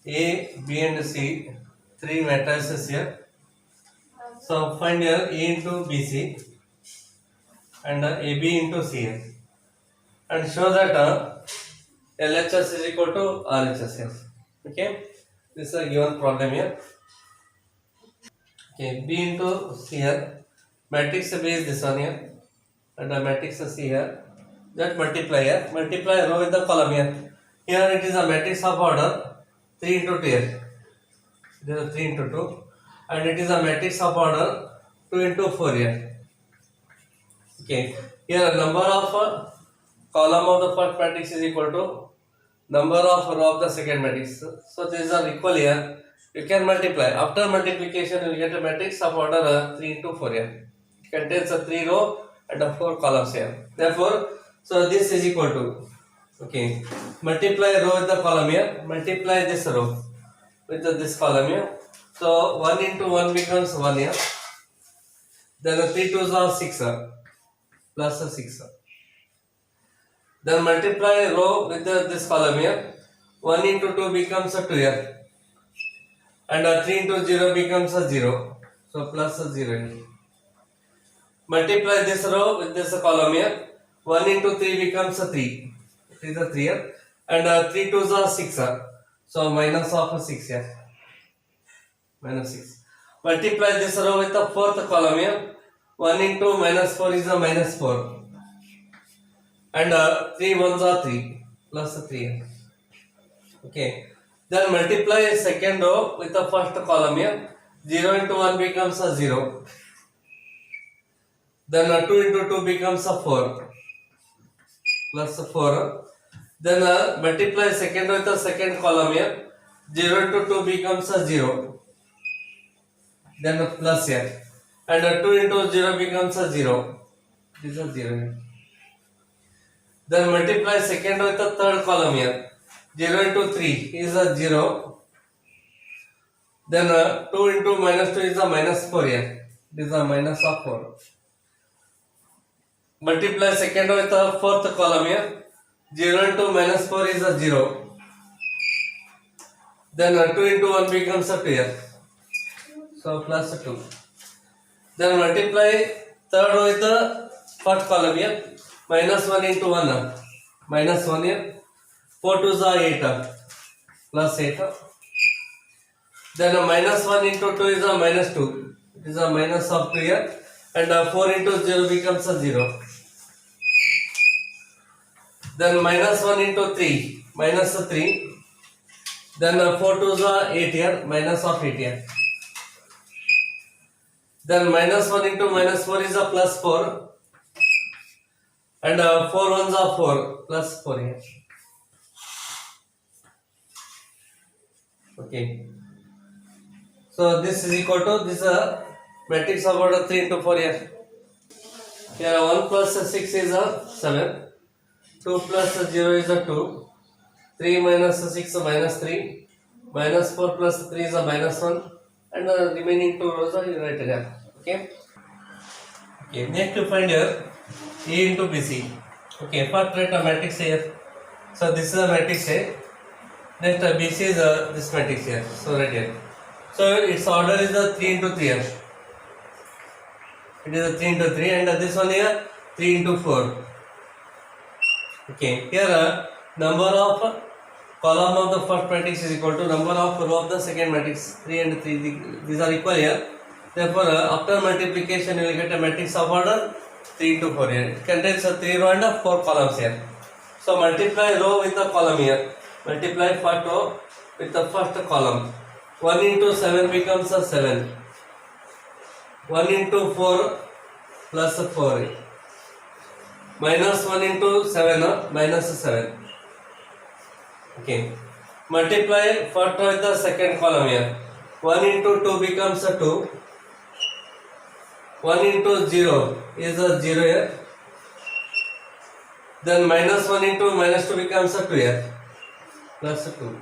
A, B and C, three matrices here. So find here A into BC and AB into CS and show that LHS is equal to RHS here. Okay, this is a given problem here. Okay, B into C here, matrix B is this one here and the matrix C here. That multiply row with the column here. Here it is a matrix of order 3 into 2 here. It is a 3 into 2 and it is a matrix of order 2 into 4 here. Okay, here number of column of the first matrix is equal to number of row of the second matrix. So these are equal here. You can multiply. After multiplication, you will get a matrix of order 3 into 4 here. It contains a 3 row and a 4 columns here. Therefore, so this is equal to, okay, multiply row with the column here, multiply this row with this column here. So 1 into 1 becomes 1 here. Then 3 2s are 6 plus 6. Then multiply row with this column here. 1 into 2 becomes 2 here. And 3 into 0 becomes 0. So plus 0 here. Multiply this row with this column here. 1 into 3 becomes 3. It is a 3 here. And 3 2s are 6. So minus of 6 here. Minus 6. Multiply this row with the fourth column here. 1 into minus 4 is a minus 4. And 3 1s are 3. Plus 3 here. Okay. Then multiply second row with the first column here. 0 into 1 becomes a 0. Then 2 into 2 becomes a 4. Plus 4. Then multiply second row with the second column here. 0 into 2 becomes a 0. Then plus here. And 2 into 0 becomes a 0. This is 0 here. Then multiply second row with the third column here. 0 into 3 is a 0. Then 2 into minus 2 is a minus 4 here. This is a minus of 4. Multiply second row with the fourth column here. 0 into minus 4 is a 0. Then 2 into 1 becomes a 2 here. So plus 2. Then multiply third row with the first column here. Minus 1 into 1. Minus 1 here. 4 2s are 8. Plus 8. Then minus 1 into 2 is a minus 2. It is a minus of 2 here. And 4 into 0 becomes a 0. Then minus 1 into 3. Minus 3. Then 4 2s are 8 here. Minus of 8 here. Then minus 1 into minus 4 is a plus 4. And 4 1s are 4. Plus 4 here. Okay. So this is equal to this matrix of order 3 into 4 here. Here 1 plus 6 is a 7. 2 plus 0 is a 2. 3 minus 6 minus 3. Minus 4 plus 3 is a minus 1. And the remaining 2 rows are you write here. Okay. Okay. Next to find here A into BC. Okay. First write a matrix here. So this is a matrix A. Next BC is this matrix here. So right here. So its order is a 3 into 3 here. It is a 3 into 3 and this one here 3 into 4. Okay. Here number of column of the first matrix is equal to number of row of the second matrix. 3 and 3. These are equal here. Therefore after multiplication you will get a matrix of order 3 into 4 here. It contains a 3 row and 4 columns here. So multiply row with the column here. Multiply first row with the first column. 1 into 7 becomes a 7. 1 into 4 plus 4. Minus 1 into 7 minus 7. Okay. Multiply first row with the second column here. 1 into 2 becomes a 2. 1 into 0 is a 0 here. Then minus 1 into minus 2 becomes a 2 here. Plus 2.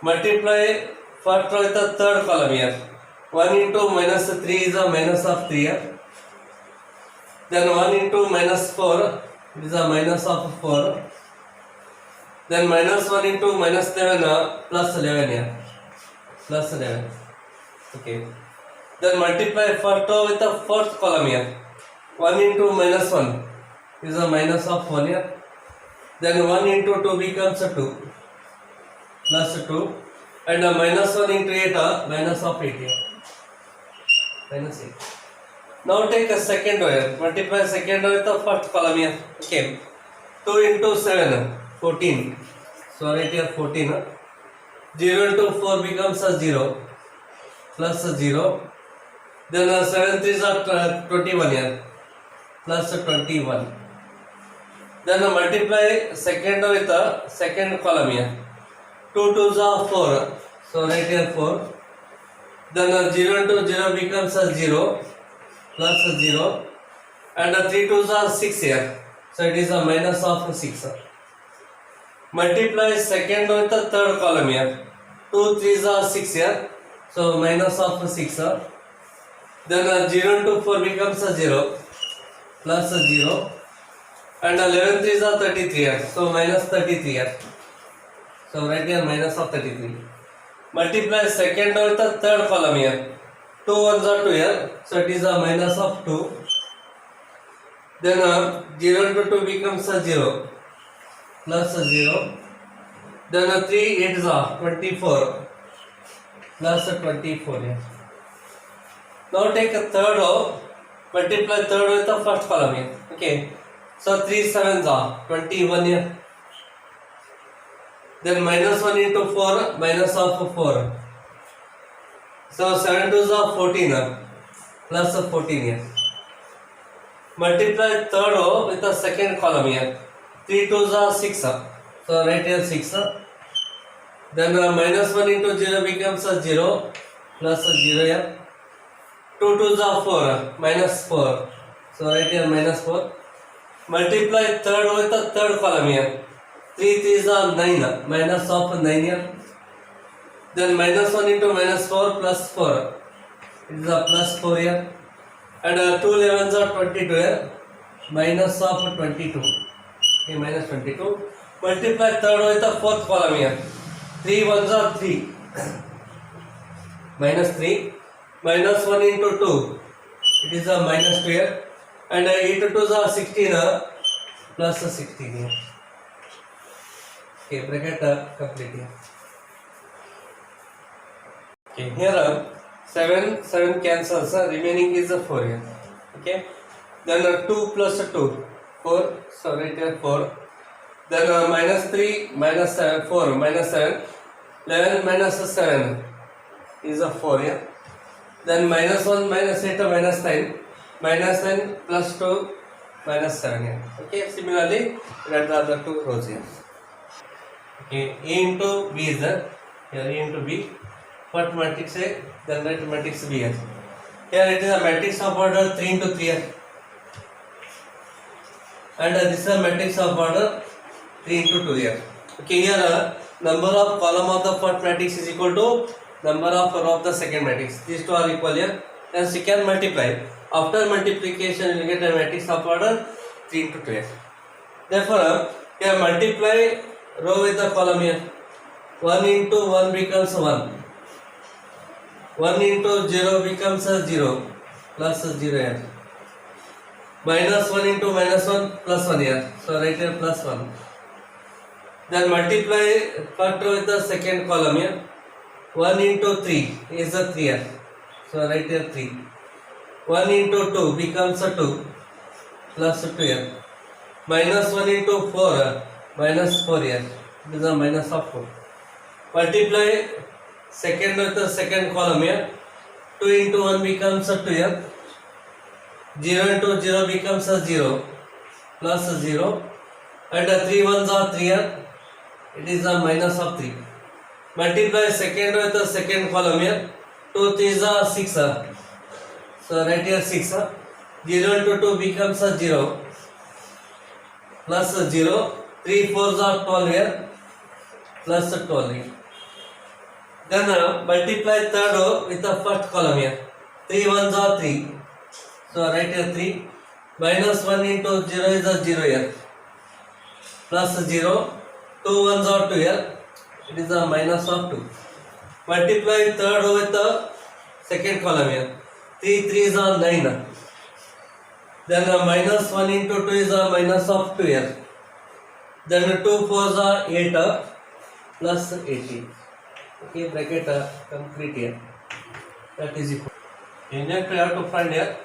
Multiply first row with the third column here. 1 into minus 3 is a minus of 3 here. Then 1 into minus 4 is a minus of 4. Then minus 1 into minus 11 plus 11 here. Plus 11. Okay. Then multiply first row with the first column here. 1 into minus 1 is a minus of 1 here. Then 1 into 2 becomes a 2 plus 2. And minus 1 into 8 minus of 8 here. Minus 8. Now take a second row here. Multiply second row with the first column here. Okay. 2 into 7, 14. So right here 14. 0 into 4 becomes a 0 plus a 0. Then 7 3s are 21 here plus 21. Then multiply second row with the second column here. 2 2s are 4. So right here 4. Then 0 into 0 becomes a 0 plus a 0. And 3 2s are 6 here. So it is a minus of 6. Multiply second with the third column here. 2 3s are 6 here. So minus of 6. Then 0 into 4 becomes a 0 plus a 0. And 11 3s are 33 here. So minus 33 here. So right here minus of 33. Multiply second with the third column here. 2 1s are 2 here. So it is a minus of 2. Then 0 into 2 becomes a 0 plus a 0. Then 3 8s are 24 plus a 24 here. Now take a third row, multiply third with the first column here. Okay. So 3 7s are 21 here. Then minus 1 into 4 minus of 4. So 7 2s are 14 plus a 14 here. Multiply third row with the second column here. 3 2s are 6. So right here 6. Then minus 1 into 0 becomes a 0 plus a 0 here. 2 2s are 4 minus 4. So right here minus 4. Multiply third row with the third column here. 3 3s are 9 minus of 9 here. Then minus 1 into minus 4 plus 4. It is a plus 4 here. And 2 11s are 22 here. Minus of 22. Okay, minus 22. Multiply third with the fourth column here. 3 1s are 3. Minus 3. Minus 1 into 2. It is a minus 2 here. And 8 2s are 16 plus 16 here. Okay, bracket complete here. Okay, here 7 cancels, remaining is a 4 here. Okay, then 2 plus 2, 4, so right here 4. Then minus 3 minus 7, 4 minus 7, 11 minus 7 is a 4 here. Then minus 1 minus 8 minus 9, minus 9 plus 2 minus 7 here. Okay, similarly that are the two rows here. Okay, A into B is there. Here A into B. What matrix A? Then write matrix B here. Here it is a matrix of order 3 into 3 here. And this is a matrix of order 3 into 2 here. Okay, here number of column of the first matrix is equal to number of row of the second matrix. These two are equal here. Hence you can multiply. After multiplication you will get a matrix of order 3 into 2 here. Therefore here multiply row with the column here. 1 into 1 becomes 1. 1 into 0 becomes a 0 plus a 0 here. Minus 1 into minus 1 plus 1 here. So right here plus 1. Then multiply first row with the second column here. 1 into 3 is a 3 here. So right here 3. 1 into 2 becomes a 2 plus 2 here. Minus 1 into 4 minus 4 here. This is a minus of 4. Multiply second with the second column here. 2 into 1 becomes a 2 here. 0 into 0 becomes a 0 plus a 0. And 3 1s are 3 here. It is a minus of 3. Multiply second with the second column here. 2 3s are 6. So right here 6. 0 into 2 becomes a 0 plus a 0. 3 4s are 12 here plus a 12 here. Then multiply third row with the first column here. 3 1s are 3. So right here 3. Minus 1 into 0 is a 0 here. Plus 0. 2 ones are 12, it is a minus of 2. Multiply third row with the second column here. 3 3s are 9. Then minus 1 into 2 is a minus of 12. Then 2 4s are 8 plus 18. Okay, bracket complete here. That is equal. In that we have to find here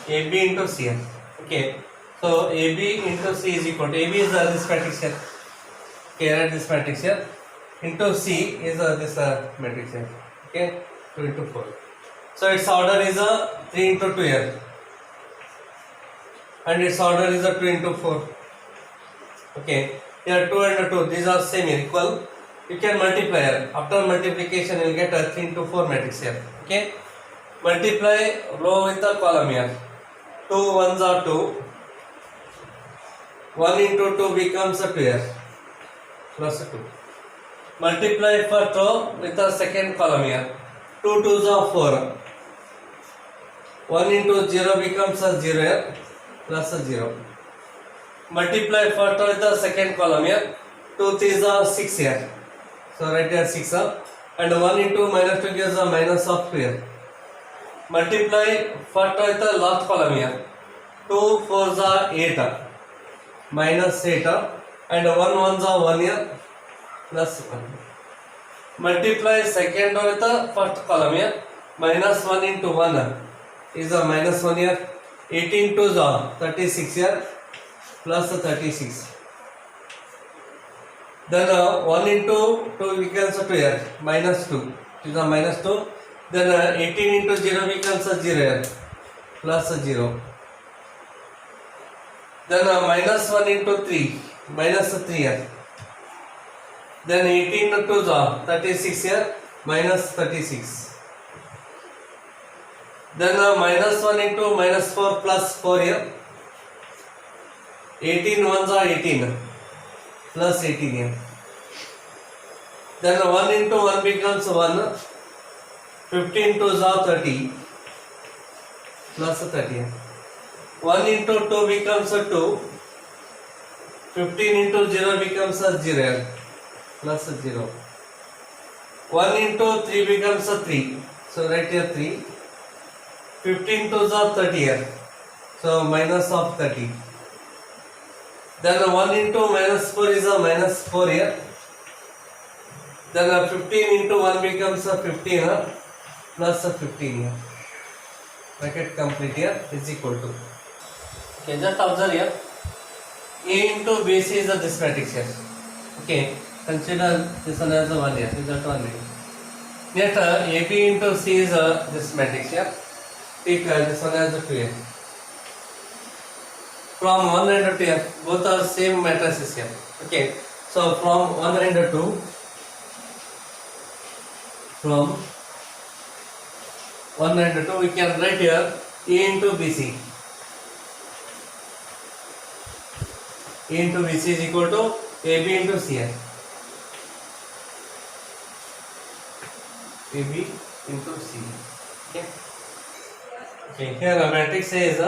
AB into C. Okay, so AB into C is equal to AB is this matrix here. Okay, write this matrix here. Into C is this matrix here. Okay, 2 into 4. So its order is 3 into 2 here. And its order is 2 into 4. Okay, here 2 and 2, these are same equal. You can multiply here. After multiplication, you will get a 3 into 4 matrix here. Okay, multiply row with the column here. 2 ones are 2. 1 into 2 becomes 2 here. Plus 2. Multiply first row with the second column here. 2 2s are 4. 1 into 0 becomes 0 here. Plus 0. Multiply first row with the second column here. 2 3s are 6 here. So write here 6 and 1 into minus 2 gives a minus of 2 here. Multiply first row with the last column here. 2 4s are 8 minus 8 and 1 1s are 1 here plus 1. Multiply second row with the first column here. Minus 1 into 1 is a minus 1 here. 18 2s are 36 here plus 36. Then 1 into 2 becomes 2 here, minus 2, is a minus 2. Then 18 into 0 becomes 0 here, plus 0. Then minus 1 into 3, minus 3 here. Then 18 to 2 are 36 here, minus 36. Then minus 1 into minus 4 plus 4 here. 18 ones are 18 plus 18 here. Then 1 into 1 becomes 1. 15 twos are 30 plus 30 here. 1 into 2 becomes 2. 15 into 0 becomes 0 here. Plus 0. 1 into 3 becomes 3. So write here 3. 15 twos are 30 here. So minus of 30. Then 1 into minus 4 is a minus 4 here. Then 15 into 1 becomes 15 plus 15 here. Bracket complete here is equal to. Okay, just observe here. A into BC is this matrix here. Okay, consider this one as a 1 here. Is that 1 here. Yet AB into C is this matrix here. Take this one as a 2 here. From 1 and 2 here, both are same matrices here. Okay, so from 1 and 2, from 1 and 2, we can write here A into BC. A into BC is equal to AB into C here. AB into C. Okay. Okay. Here the matrix is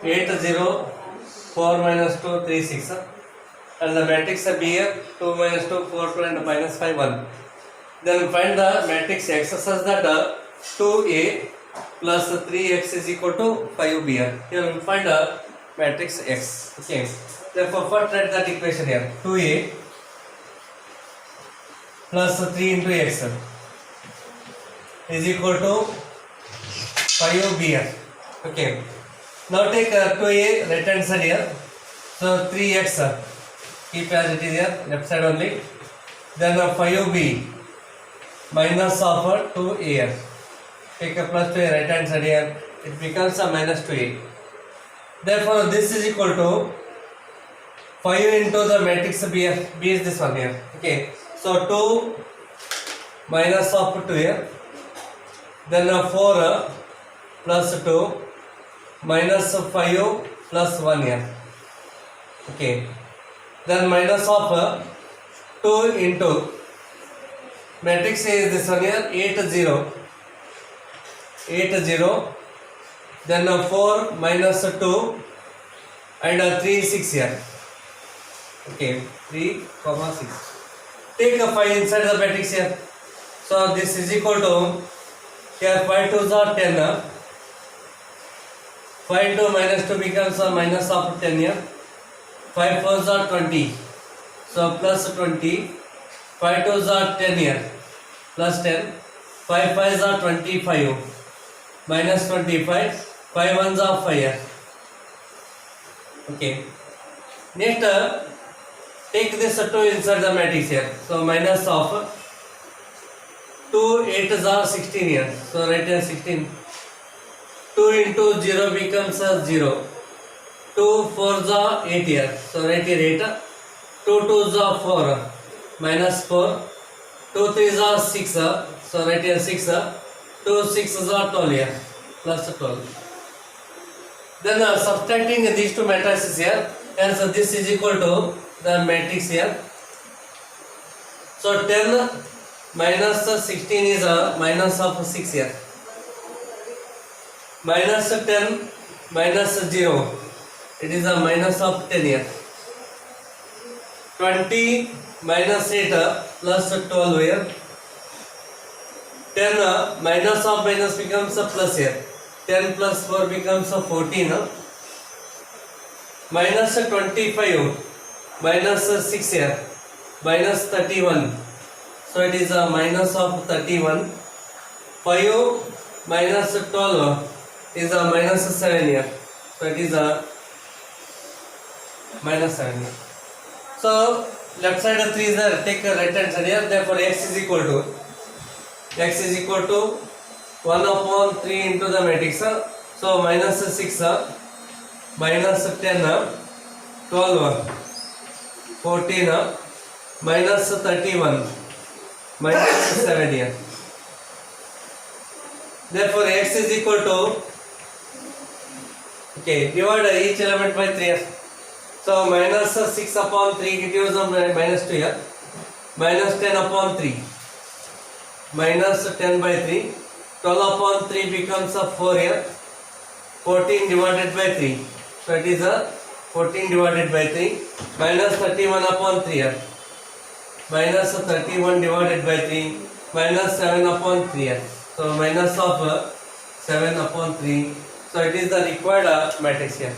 8 0 4 minus 2 3 6 and the matrix B here 2 minus 2 4 2 and minus 5 1. Then find the matrix X such that 2A plus 3X is equal to 5B here. Here we find the matrix X. Okay. Therefore first write that equation here. 2A plus 3 into X is equal to 5B here. Okay. Now take 2A right hand side here. So 3X keep as it is here, left side only. Then 5B minus of 2A here. Take a plus 2A right hand side here. It becomes a minus 2A. Therefore this is equal to 5 into the matrix B here. B is this one here. Okay. So 2 minus of 2 here. Then 4 plus 2 minus 5 plus 1 here. Okay. Then minus of 2 into matrix is this one here 8 0 8 0. Then 4 minus 2 and 3 6 here. Okay, 3, 6. Take a 5 inside the matrix here. So this is equal to, here 5 2s are 10. 5 2 minus 2 becomes a minus of 10 here. 5 4s are 20. So plus 20. 5 2s are 10 here. Plus 10. 5 5s are 25. Minus 25. 5 1s are 5 here. Okay. Next, take this 2 inside the matrix here. So minus of 2 8s are 16 here. So write here 16. 2 into 0 becomes a 0. 2 4s are 8 here. So write here 8. 2 2s are 4. Minus 4. 2 3s are 6. So write here 6. 2 6s are 12 here. Plus 12. Then subtracting these two matrices here, and so this is equal to the matrix here. So 10 minus 16 is a minus of 6 here. Minus 10 minus 0, it is a minus of 10 here. 20 minus 8 plus 12 here. 10 minus of minus becomes a plus here. 10 plus 4 becomes a 14. Minus 25 minus 6 here. Minus 31. So it is a minus of 31. 5 minus 12 is a minus 7 here. So it is a minus 7 here. So left side of 3 is there. Take a right hand side here. Therefore x is equal to 1 upon 3 into the matrix. So minus 6, minus 10, 12, 14, minus 31, minus 7 here. Therefore x is equal to, okay, divide each element by 3. So minus 6 upon 3 gives minus 2 here. Minus 10 upon 3. Minus 10 by 3. 12 upon 3 becomes a 4 here. 14 divided by 3. So it is a 14 divided by 3. Minus 31 upon 3 here. Minus 31 divided by 3. Minus 7 upon 3 here. So minus of 7 upon 3. So it is the required matrix here.